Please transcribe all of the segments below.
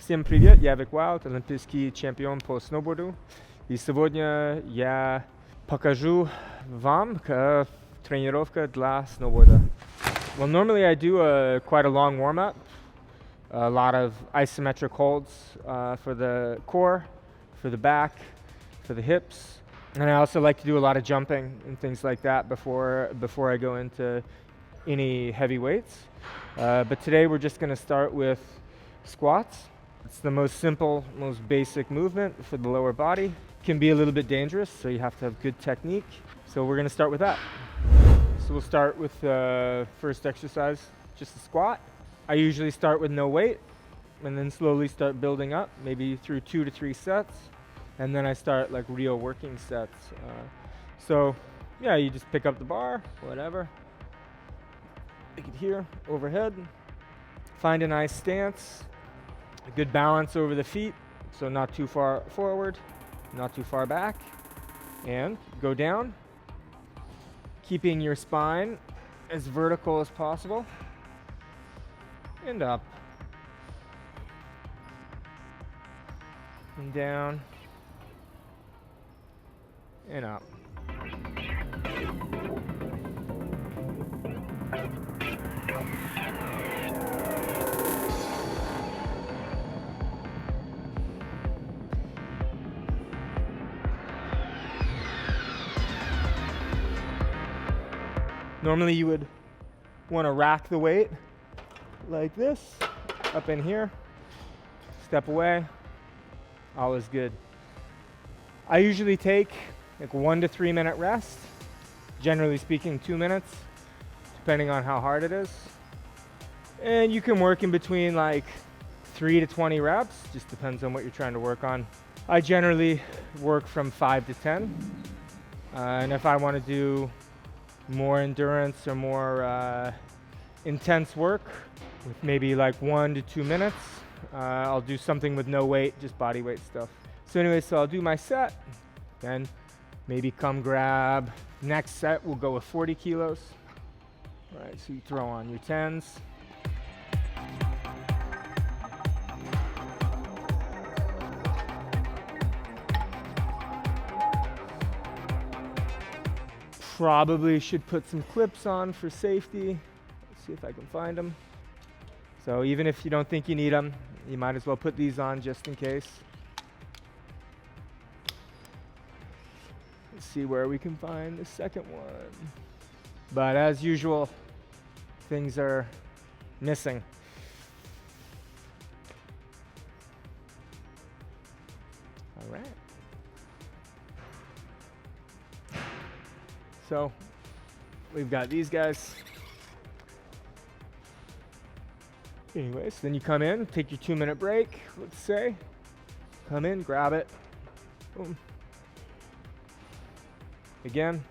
Всем привет, я Вик Уайлд, олимпийский чемпион по сноуборду. И сегодня я покажу вам тренировка для сноуборда. Well, normally I do quite a long warm-up, a lot of isometric holds for the core, for the back, for the hips. And I also like to do a lot of jumping and things like that before I go into any heavy weights. But today we're just going to start with squats. It's the most simple, most basic movement for the lower body. Can be a little bit dangerous, so you have to have good technique. So we're going to start with that. So we'll start with the first exercise, just a squat. I usually start with no weight and then slowly start building up, maybe through 2 to 3 sets. And then I start like real working sets. So yeah, you just pick up the bar, whatever. Take it here, overhead. Find a nice stance. A good balance over the feet, so not too far forward, not too far back. And go down, keeping your spine as vertical as possible. And up. And down. And up. Normally you would want to rack the weight like this, up in here, step away, all is good. I usually take like 1 to 3 minute rest, generally speaking 2 minutes, depending on how hard it is. And you can work in between like 3 to 20 reps, just depends on what you're trying to work on. I generally work from 5 to 10, and if I want to do more endurance or more intense work with maybe like 1 to 2 minutes, I'll do something with no weight, just body weight stuff. So anyway, so I'll do my set, then maybe come grab, next set we'll go with 40 kilos. All right, so you throw on your 10s. Probably should put some clips on for safety. Let's see if I can find them. So even if you don't think you need them, you might as well put these on just in case. Let's see where we can find the second one. But as usual, things are missing. All right. So we've got these guys. Anyways, then you come in, take your 2 minute break, let's say. Come in, grab it. Boom. Again.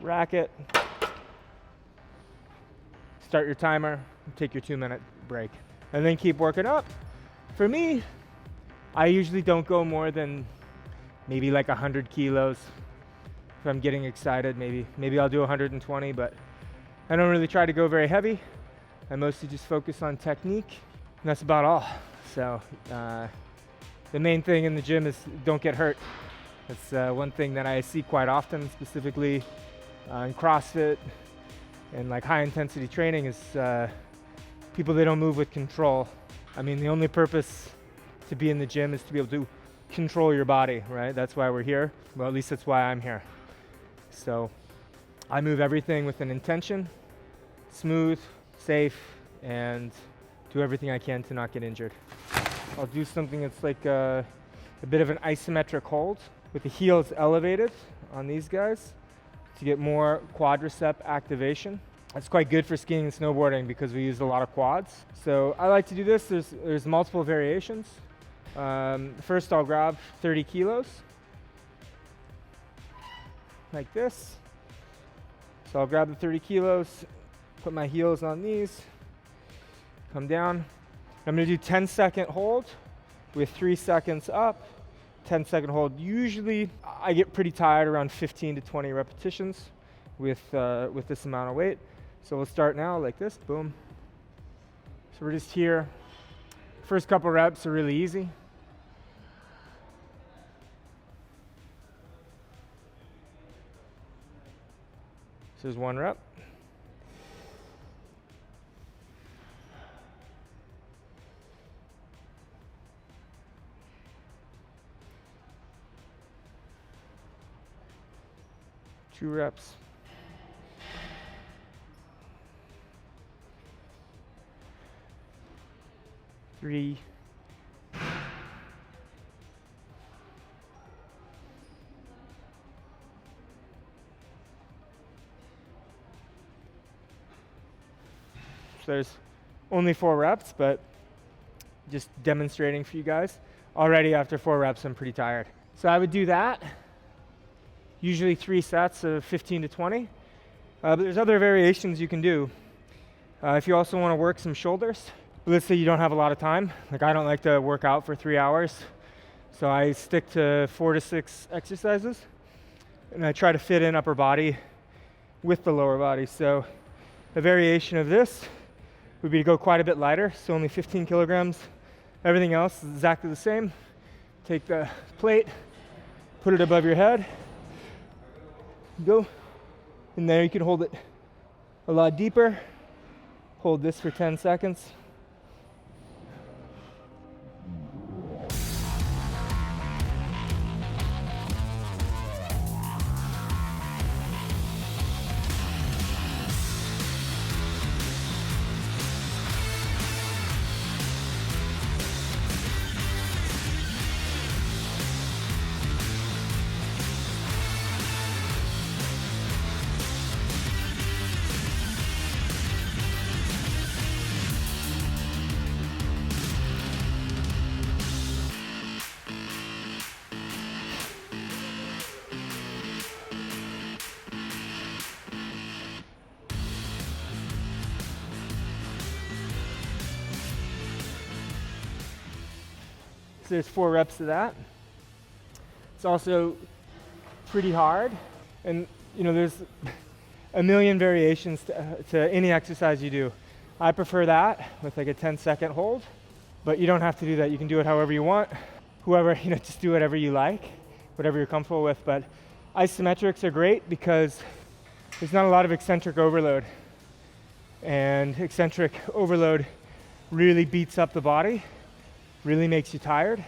Rack it. Start your timer, take your 2 minute break, and then keep working up. For me, I usually don't go more than maybe like 100 kilos. If I'm getting excited, maybe I'll do 120, but I don't really try to go very heavy. I mostly just focus on technique, and that's about all. So the main thing in the gym is don't get hurt. That's one thing that I see quite often, specifically in CrossFit and like high intensity training, is people, they don't move with control. I mean, the only purpose to be in the gym is to be able to control your body, right? That's why we're here. Well, at least that's why I'm here. So I move everything with an intention, smooth, safe, and do everything I can to not get injured. I'll do something that's like a bit of an isometric hold with the heels elevated on these guys to get more quadricep activation. That's quite good for skiing and snowboarding because we use a lot of quads. So I like to do this. There's multiple variations. First I'll grab 30 kilos like this. So I'll grab the 30 kilos, put my heels on these, come down. I'm gonna do 10-second hold with 3 seconds up, 10-second hold. Usually I get pretty tired around 15 to 20 repetitions with this amount of weight. So we'll start now like this, boom. So we're just here. First couple reps are really easy. So there's 1 rep. Two reps. Three. So there's only 4 reps, but just demonstrating for you guys. Already after 4 reps, I'm pretty tired. So I would do that. Usually 3 sets of 15 to 20. But there's other variations you can do. If you also want to work some shoulders, let's say you don't have a lot of time. Like I don't like to work out for 3 hours. So I stick to 4 to 6 exercises. And I try to fit in upper body with the lower body. So a variation of this would be to go quite a bit lighter. So only 15 kilograms. Everything else is exactly the same. Take the plate, put it above your head. Go. And there you can hold it a lot deeper. Hold this for 10 seconds. So there's 4 reps of that. It's also pretty hard, and you know there's a million variations to any exercise you do. I prefer that with like a 10-second hold, but you don't have to do that. You can do it however you want. Whoever, just do whatever you like, whatever you're comfortable with. But isometrics are great because there's not a lot of eccentric overload, and eccentric overload really beats up the body, really makes you tired.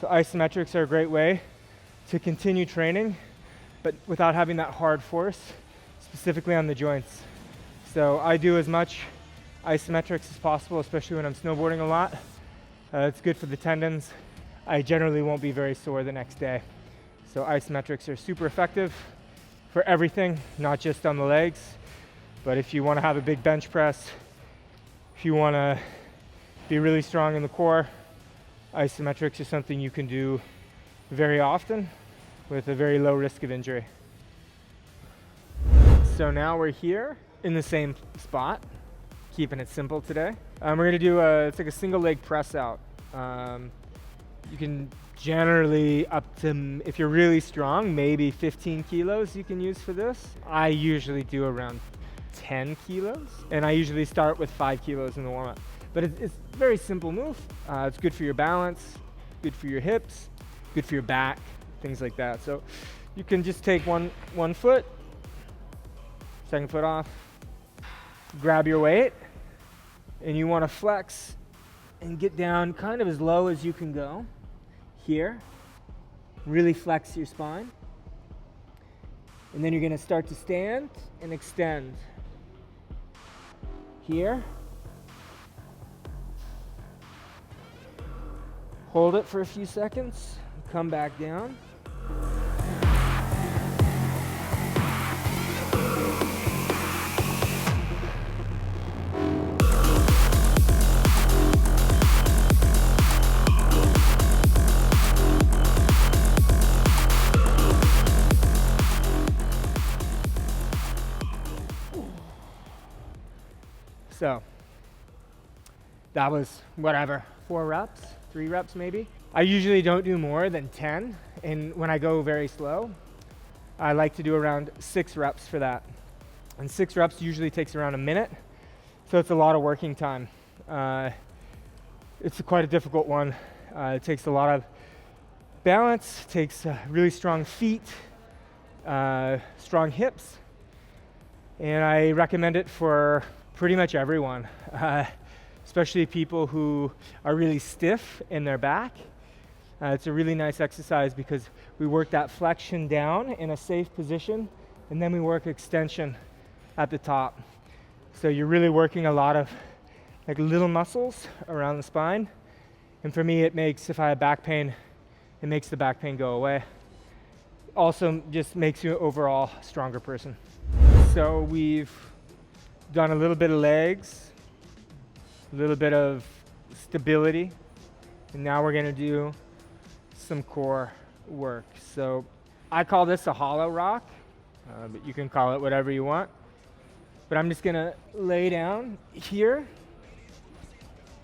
So isometrics are a great way to continue training, but without having that hard force, specifically on the joints. So I do as much isometrics as possible, especially when I'm snowboarding a lot. It's good for the tendons. I generally won't be very sore the next day. So isometrics are super effective for everything, not just on the legs, but if you want to have a big bench press, if you want to be really strong in the core, isometrics is something you can do very often with a very low risk of injury. So now we're here in the same spot, keeping it simple today. We're gonna do it's like a single leg press out. You can generally up to, if you're really strong, maybe 15 kilos you can use for this. I usually do around 10 kilos, and I usually start with 5 kilos in the warm-up. But it's a very simple move. It's good for your balance, good for your hips, good for your back, things like that. So you can just take one foot, second foot off, grab your weight, and you want to flex and get down kind of as low as you can go here. Really flex your spine. And then you're going to start to stand and extend here. Hold it for a few seconds, come back down. So that was whatever, 4 reps. 3 reps maybe. I usually don't do more than 10, and when I go very slow, I like to do around 6 reps for that. And 6 reps usually takes around a minute, so it's a lot of working time. It's quite a difficult one. It takes a lot of balance, takes really strong feet, strong hips, and I recommend it for pretty much everyone, especially people who are really stiff in their back. It's a really nice exercise because we work that flexion down in a safe position, and then we work extension at the top. So you're really working a lot of like little muscles around the spine. And for me, it makes, if I have back pain, it makes the back pain go away. Also just makes you overall a stronger person. So we've done a little bit of legs, a little bit of stability, and now we're gonna do some core work. So I call this a hollow rock, but you can call it whatever you want. But I'm just gonna lay down here,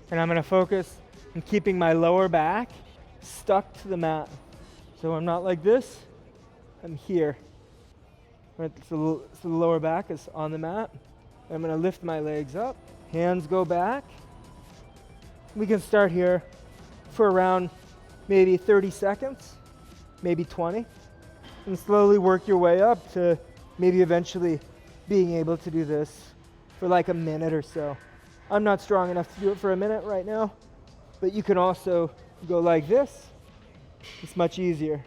and I'm gonna focus on keeping my lower back stuck to the mat. So I'm not like this, I'm here. Right, so the lower back is on the mat. I'm gonna lift my legs up, hands go back. We can start here for around maybe 30 seconds, maybe 20, and slowly work your way up to maybe eventually being able to do this for like a minute or so. I'm not strong enough to do it for a minute right now, but you can also go like this. It's much easier.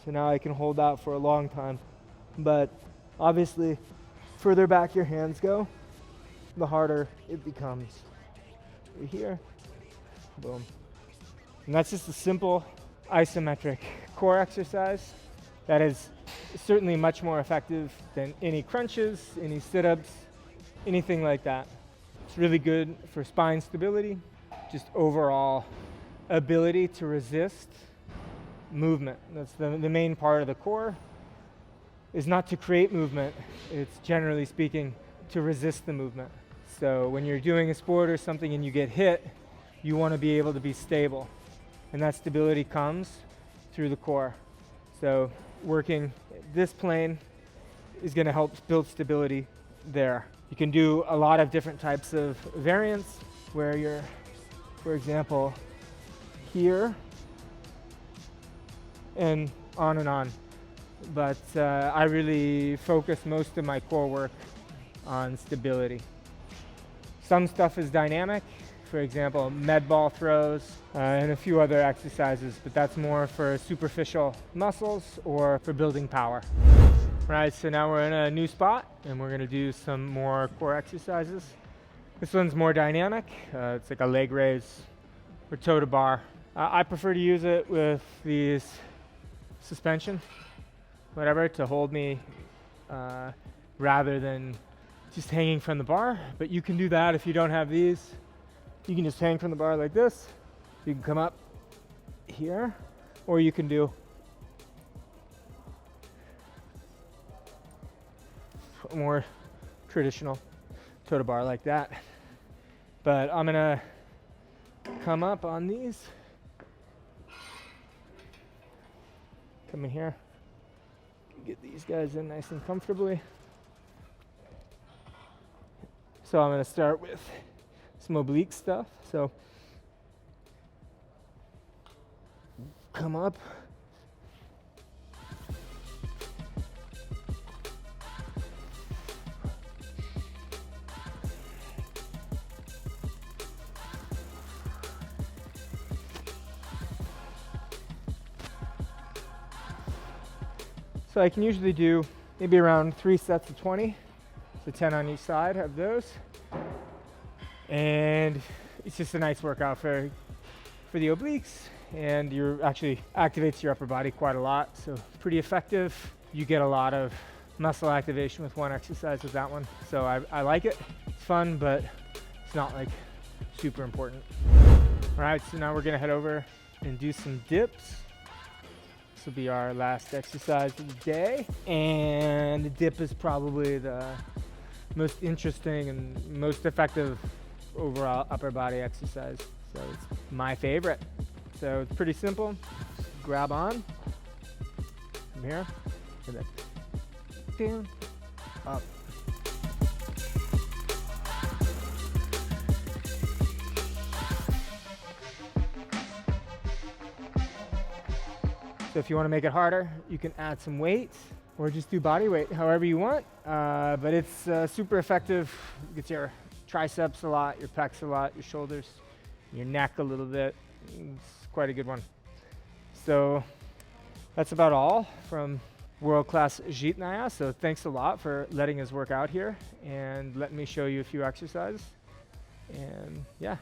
So now I can hold that for a long time. But obviously, further back your hands go, the harder it becomes. Right here, boom. And that's just a simple isometric core exercise that is certainly much more effective than any crunches, any sit-ups, anything like that. It's really good for spine stability, just overall ability to resist movement. That's the main part of the core, is not to create movement. It's generally speaking to resist the movement. So when you're doing a sport or something and you get hit, you want to be able to be stable. And that stability comes through the core. So working this plane is going to help build stability there. You can do a lot of different types of variants where you're, for example, here and on. But I really focus most of my core work on stability. Some stuff is dynamic, for example, med ball throws and a few other exercises, but that's more for superficial muscles or for building power. All right, so now we're in a new spot and we're gonna do some more core exercises. This one's more dynamic. It's like a leg raise or toe to bar. I prefer to use it with these suspension, whatever, to hold me rather than just hanging from the bar. But you can do that if you don't have these. You can just hang from the bar like this. You can come up here, or you can do a more traditional toe to bar like that. But I'm gonna come up on these. Come in here. Get these guys in nice and comfortably. So I'm going to start with some oblique stuff. So come up. So I can usually do maybe around 3 sets of 20, so 10 on each side of those. And it's just a nice workout for the obliques, and you actually activates your upper body quite a lot, so pretty effective. You get a lot of muscle activation with one exercise with that one. So I like it, it's fun, but it's not like super important. All right, so now we're gonna head over and do some dips. This will be our last exercise of the day, and the dip is probably the most interesting and most effective overall upper body exercise. So it's my favorite. So it's pretty simple. Just grab on from here, and then down, up. So if you want to make it harder, you can add some weight or just do body weight, however you want. But it's super effective. It gets your triceps a lot, your pecs a lot, your shoulders, your neck a little bit. It's quite a good one. So that's about all from world-class Žitnaya. So thanks a lot for letting us work out here and let me show you a few exercises. And yeah.